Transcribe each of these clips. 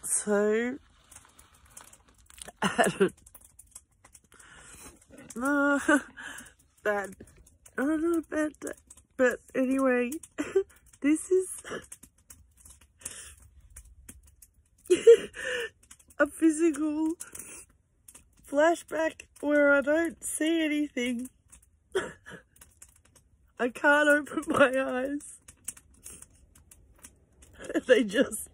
So, bad. I don't know about that. But anyway, this is a physical flashback where I don't see anything. I can't open my eyes. They just...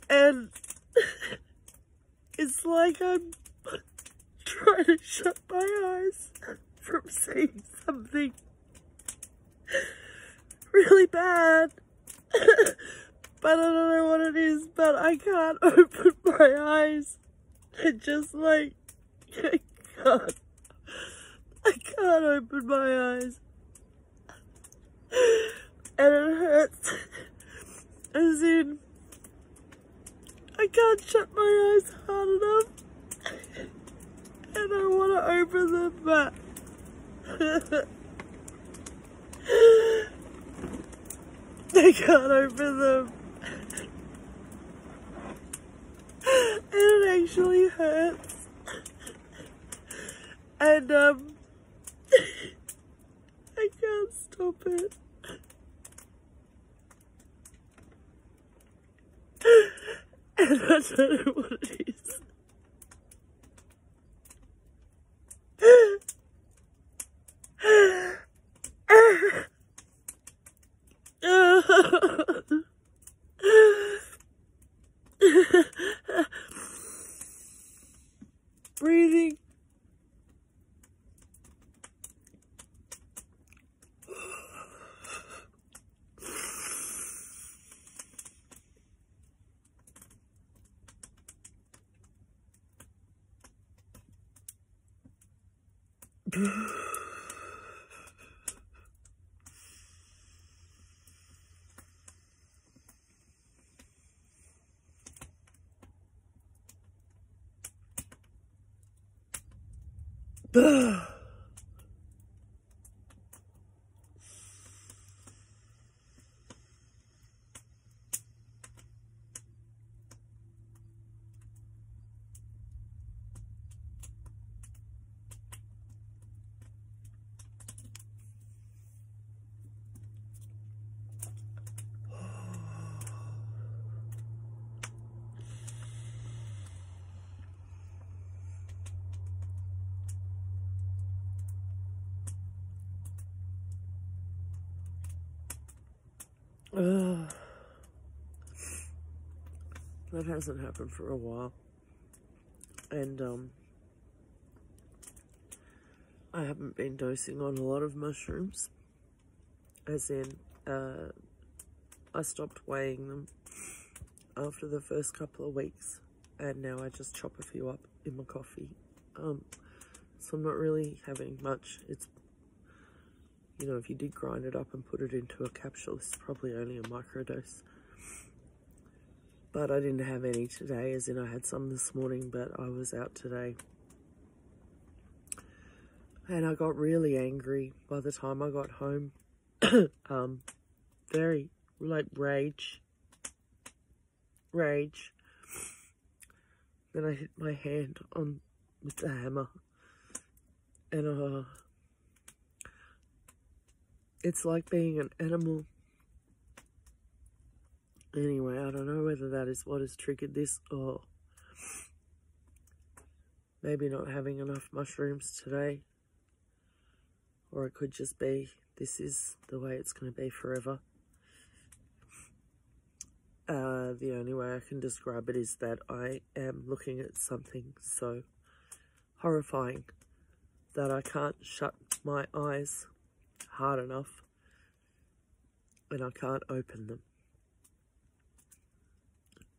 and it's like I'm trying to shut my eyes from seeing something really bad. But I don't know what it is, but I can't open my eyes. It just like, I can't open my eyes. And it hurts. As in, I can't shut my eyes hard enough. And I want to open them, but I can't open them. And it actually hurts. And I can't stop it. And I don't know what it is. Breathing. That hasn't happened for a while, and I haven't been dosing on a lot of mushrooms, as in I stopped weighing them after the first couple of weeks, and now I just chop a few up in my coffee. So I'm not really having much. It's, you know, if you did grind it up and put it into a capsule, it's probably only a microdose. But I didn't have any today, as in I had some this morning, but I was out today. And I got really angry by the time I got home. Very, like, rage. Then I hit my hand on with the hammer. And, it's like being an animal. Anyway, I don't know whether that is what has triggered this, or maybe not having enough mushrooms today. Or it could just be, this is the way it's going to be forever. The only way I can describe it is that I am looking at something so horrifying that I can't shut my eyes hard enough, and I can't open them.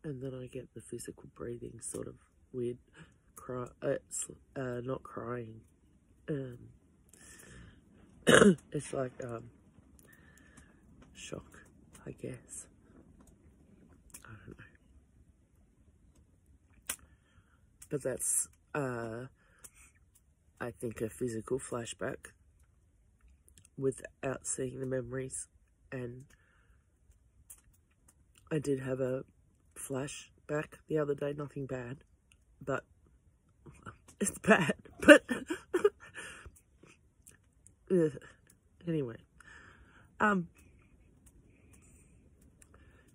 And then I get the physical breathing, sort of weird, not crying. It's like, shock, I guess. I don't know. But that's, I think, a physical flashback. without seeing the memories. And I did have a flashback the other day, nothing bad, but it's bad, but anyway, it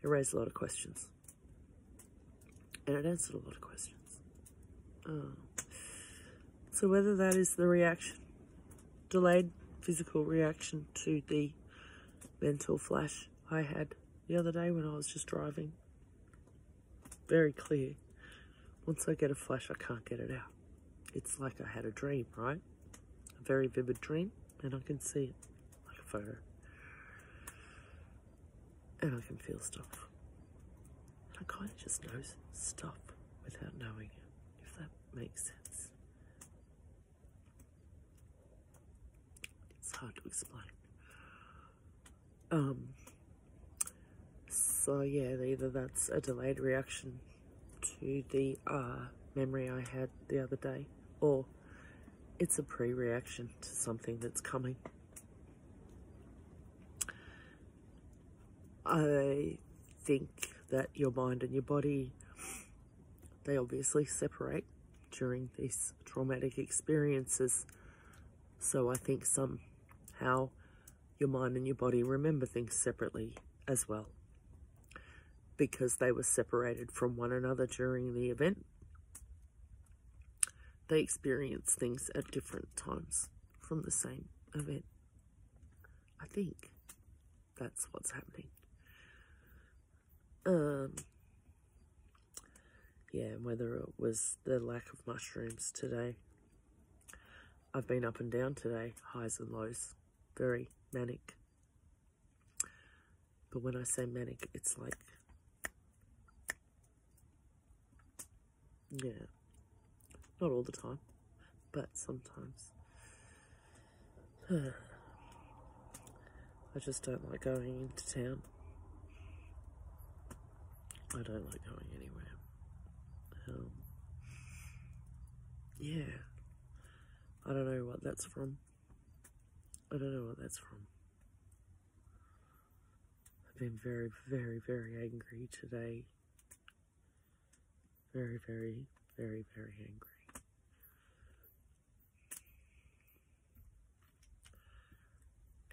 raised a lot of questions, and it answered a lot of questions. So whether that is the reaction, delayed physical reaction to the mental flash I had the other day when I was just driving, very clear. Once I get a flash, I can't get it out. It's like I had a dream, right? A very vivid dream, and I can see it like a photo. And I can feel stuff. And I kind of just know stuff without knowing it, if that makes sense. It's hard to explain. So yeah, either that's a delayed reaction to the memory I had the other day, or it's a pre-reaction to something that's coming. I think that your mind and your body, they obviously separate during these traumatic experiences. So I think somehow your mind and your body remember things separately as well, because they were separated from one another during the event. They experience things at different times from the same event. I think that's what's happening. Yeah, whether it was the lack of mushrooms today. I've been up and down today, highs and lows, very manic. But when I say manic, it's like, yeah, not all the time, but sometimes. I just don't like going into town. I don't like going anywhere. Yeah, I don't know what that's from. I've been very, very, very angry today. Very, very, very, very angry.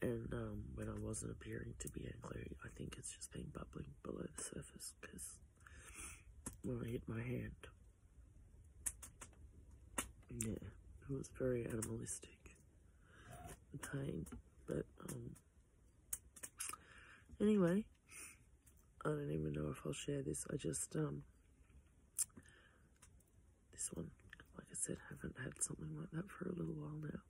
And when I wasn't appearing to be angry, I think it's just been bubbling below the surface, because when I hit my hand, yeah, it was very animalistic, the pain. But anyway, I don't even know if I'll share this. I just this one, like I said, haven't had something like that for a little while now.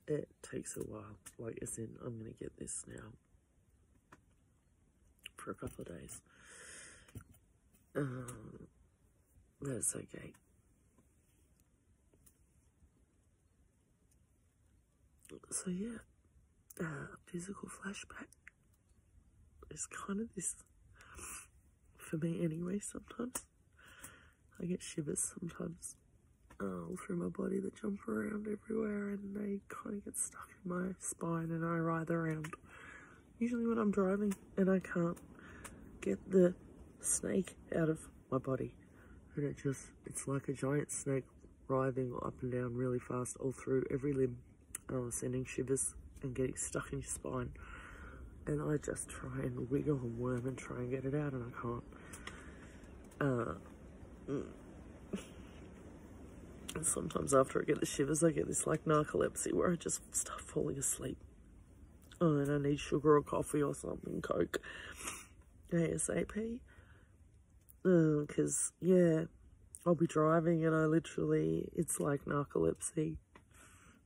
It takes a while, like as in I'm gonna get this now for a couple of days. That's okay. So yeah, physical flashback is kind of this, for me anyway. Sometimes I get shivers sometimes through my body that jump around everywhere, and they kind of get stuck in my spine, and I writhe around. Usually when I'm driving and I can't get the snake out of my body, and it's like a giant snake writhing up and down really fast all through every limb, sending shivers and getting stuck in your spine. And I just try and wiggle and worm and try and get it out, and I can't. And sometimes after I get the shivers, I get this like narcolepsy where I just start falling asleep. Oh, and I need sugar or coffee or something, Coke, ASAP. Because, yeah, I'll be driving and I literally, it's like narcolepsy.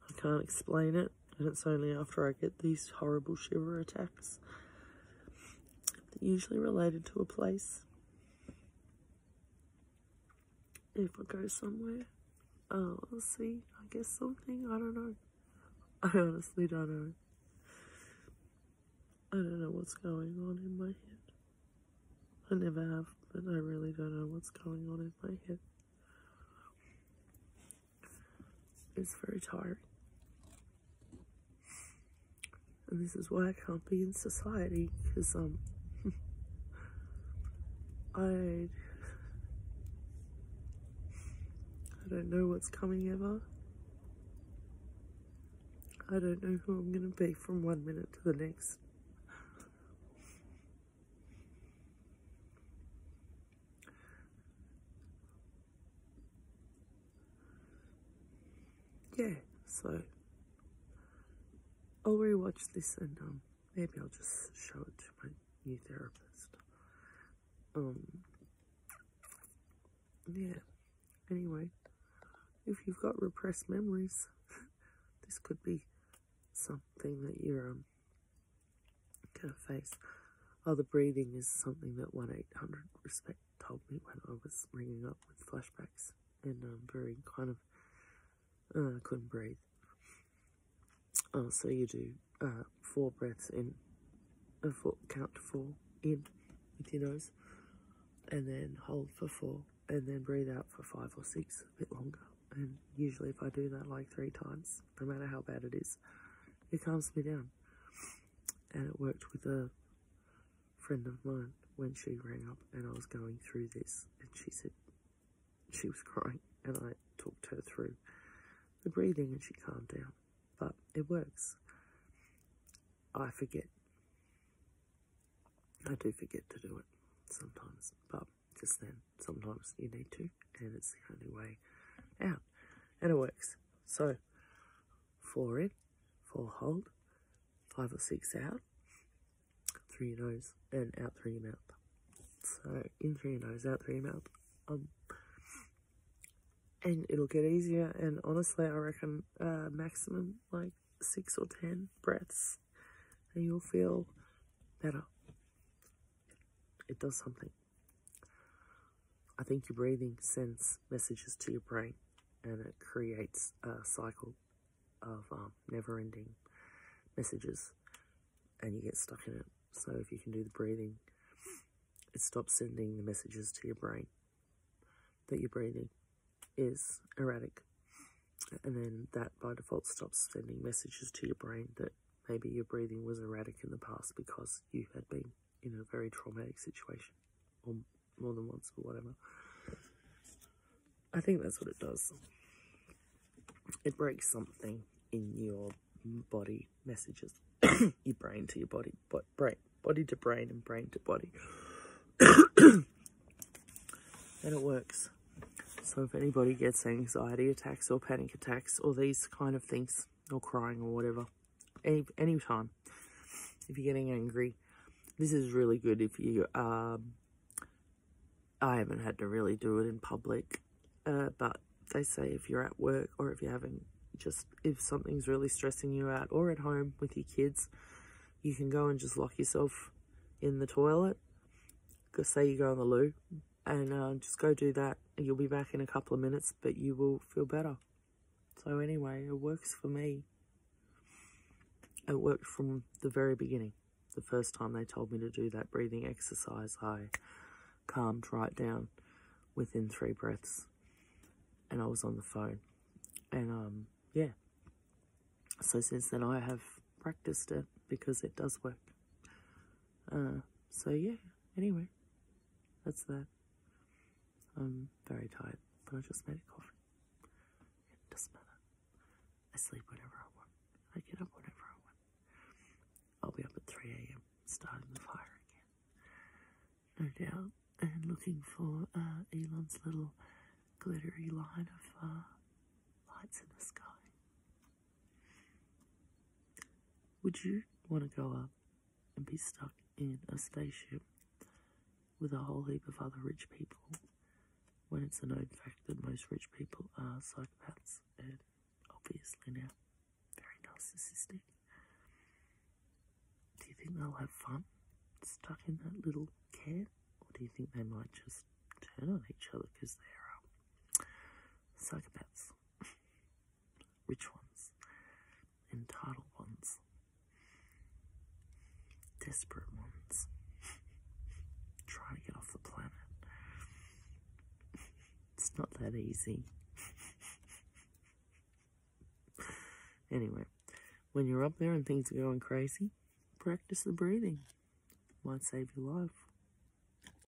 I can't explain it. And it's only after I get these horrible shiver attacks. They're usually related to a place. If I go somewhere, I'll see, I guess something, I don't know. I honestly don't know. I don't know what's going on in my head. I never have, but I really don't know what's going on in my head. It's very tiring. And this is why I can't be in society, because I don't know what's coming ever. I don't know who I'm going to be from one minute to the next. Yeah, so I'll rewatch this and maybe I'll just show it to my new therapist. Yeah. Anyway, if you've got repressed memories, this could be something that you're gonna face. Oh, the breathing is something that 1-800-RESPECT told me when I was ringing up with flashbacks and very kind of couldn't breathe. Oh, so you do 4 breaths in, count to 4 in with your nose, and then hold for 4, and then breathe out for 5 or 6, a bit longer. And usually if I do that like 3 times, no matter how bad it is, it calms me down. And it worked with a friend of mine when she rang up and I was going through this, and she said she was crying, and I talked her through the breathing and she calmed down. But it works. I forget. I do forget to do it sometimes, but just then, sometimes you need to, and it's the only way out. And it works. So, 4 in, 4 hold, 5 or 6 out, through your nose, and out through your mouth. So, in through your nose, out through your mouth. And it'll get easier, and honestly, I reckon maximum like 6 or 10 breaths, and you'll feel better. It does something. I think your breathing sends messages to your brain, and it creates a cycle of never-ending messages, and you get stuck in it. So if you can do the breathing, it stops sending the messages to your brain that your breathing is erratic, and then that by default stops sending messages to your brain that maybe your breathing was erratic in the past because you had been in a very traumatic situation, or more than once, or whatever. I think that's what it does. It breaks something in your body messages. Your brain to your body, body to brain, and brain to body. And it works. So if anybody gets anxiety attacks or panic attacks or these kind of things, or crying or whatever, any time, if you're getting angry, this is really good if you, I haven't had to really do it in public, but they say if you're at work, or if you're having if something's really stressing you out, or at home with your kids, you can go and just lock yourself in the toilet. Say you go in the loo, and just go do that. You'll be back in a couple of minutes, but you will feel better. So anyway, it works for me. It worked from the very beginning. The first time they told me to do that breathing exercise, I calmed right down within 3 breaths, and I was on the phone. And yeah, so since then I have practiced it because it does work. So yeah, anyway, that's that. I'm very tired, but I just made a coffee. It doesn't matter. I sleep whenever I want. I get up whenever I want. I'll be up at 3 AM starting the fire again, no doubt, and looking for Elon's little glittery line of lights in the sky. Would you want to go up and be stuck in a spaceship with a whole heap of other rich people, when it's a known fact that most rich people are psychopaths and obviously now very narcissistic? Do you think they'll have fun stuck in that little can, or do you think they might just turn on each other because they're psychopaths? Rich ones, entitled ones, desperate ones, trying to get off the planet. It's not that easy. Anyway, when you're up there and things are going crazy, practice the breathing. Might save your life.